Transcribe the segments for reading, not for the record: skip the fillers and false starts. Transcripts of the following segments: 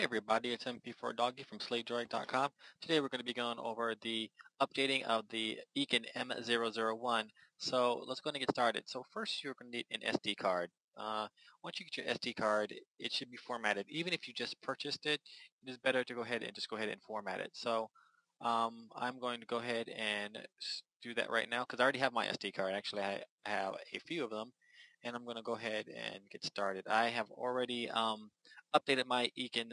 Hey everybody, it's MP4 Doggy from SlaveDroid.com. Today we're going to be going over the updating of the EKEN M001. So let's go ahead and get started. So first you're going to need an SD card. Once you get your SD card, it should be formatted. Even if you just purchased it, it is better to go ahead and format it. So I'm going to go ahead and do that right now because I already have my SD card. Actually, I have a few of them, and I'm going to go ahead and get started. I have already updated my EKEN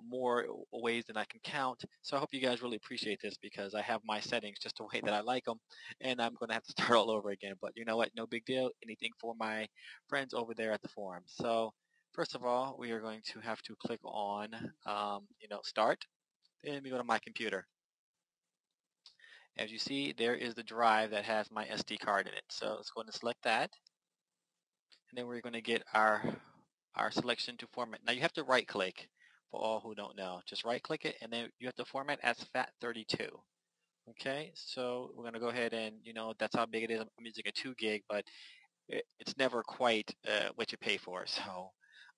more ways than I can count. So I hope you guys really appreciate this because I have my settings just the way that I like them, and I'm going to have to start all over again. But you know what? No big deal. Anything for my friends over there at the forum. So first of all, we are going to have to click on, Start. Then we go to My Computer. As you see, there is the drive that has my SD card in it. So let's go ahead and select that. And then we're going to get our selection to format. Now you have to right click for all who don't know. Just right click it and then you have to format as FAT32. Okay, so we're going to go ahead and, that's how big it is. I'm using a 2 gig, but it's never quite what you pay for. So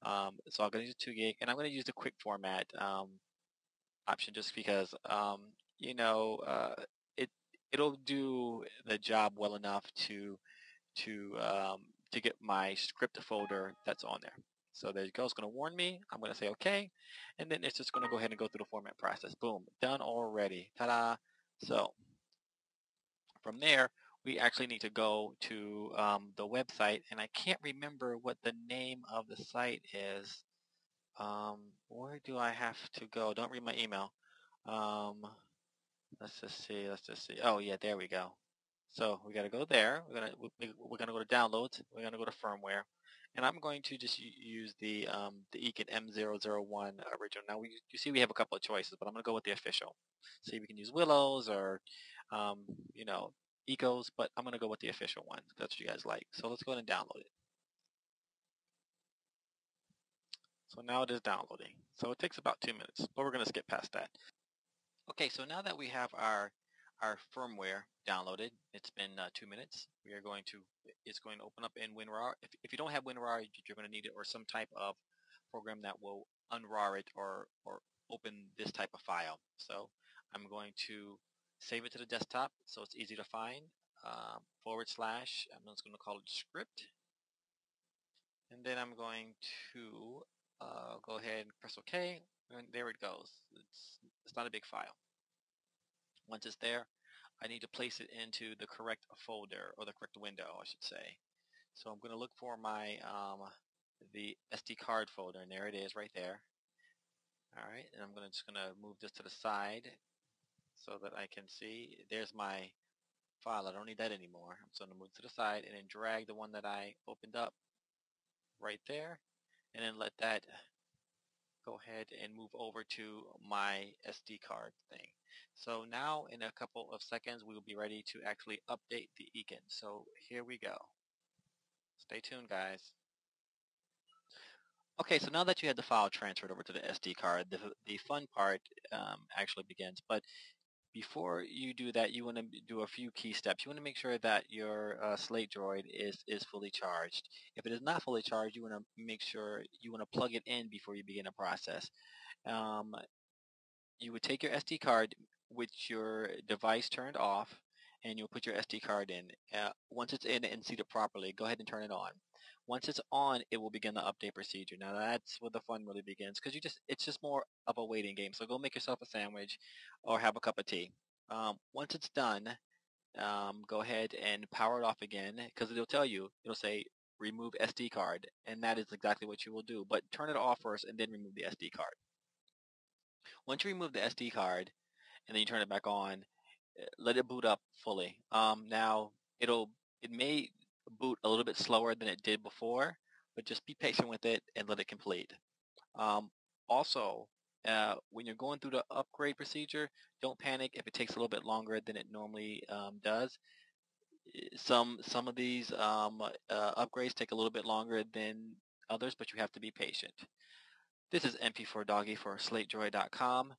so I'm going to use 2 gig and I'm going to use the quick format option just because, it'll do the job well enough to get my script folder that's on there. So there you go. It's going to warn me. I'm going to say OK. And then it's just going to go ahead and go through the format process. Boom. Done already. Ta-da. So from there, we actually need to go to the website. And I can't remember what the name of the site is. Where do I have to go? Don't read my email. Let's just see. Oh, yeah, there we go. So we got to go there. We're gonna go to downloads. We're gonna go to firmware, and I'm going to just use the EKEN M001 original. Now you see we have a couple of choices, but I'm gonna go with the official. See, we can use Willows or Ecos, but I'm gonna go with the official one. That's what you guys like. So let's go ahead and download it. So now it is downloading. So it takes about 2 minutes, but we're gonna skip past that. Okay, so now that we have our firmware downloaded, it's been 2 minutes. It's going to open up in WinRAR. If you don't have WinRAR, you're going to need it or some type of program that will unRAR it or open this type of file. So I'm going to save it to the desktop so it's easy to find. / I'm just going to call it script. And then I'm going to go ahead and press OK. And there it goes. It's not a big file. Once it's there, I need to place it into the correct folder or the correct window, I should say. So I'm going to look for my the SD card folder, and there it is right there. All right, and I'm just going to move this to the side so that I can see. There's my file. I don't need that anymore. I'm just going to move to the side and then drag the one that I opened up right there, and then let that go ahead and move over to my SD card thing. So now in a couple of seconds we will be ready to actually update the EKEN. So here we go. Stay tuned, guys. Okay, so now that you had the file transferred over to the SD card, the fun part actually begins. But before you do that, you want to do a few key steps. You want to make sure that your Slate Droid is fully charged. If it is not fully charged, you want to make sure you want to plug it in before you begin a process. You would take your SD card with your device turned off, and you'll put your SD card in. Once it's in and seated properly, go ahead and turn it on. Once it's on, it will begin the update procedure. Now that's where the fun really begins because it's just more of a waiting game. So go make yourself a sandwich or have a cup of tea. Once it's done, go ahead and power it off again because it'll say remove SD card, and that is exactly what you will do. But turn it off first and then remove the SD card. Once you remove the SD card and then you turn it back on, let it boot up fully. Now it may boot a little bit slower than it did before, but just be patient with it and let it complete. Also, when you're going through the upgrade procedure, don't panic if it takes a little bit longer than it normally does. Some of these upgrades take a little bit longer than others, but you have to be patient. This is MP4 Doggy for SlateDroid.com.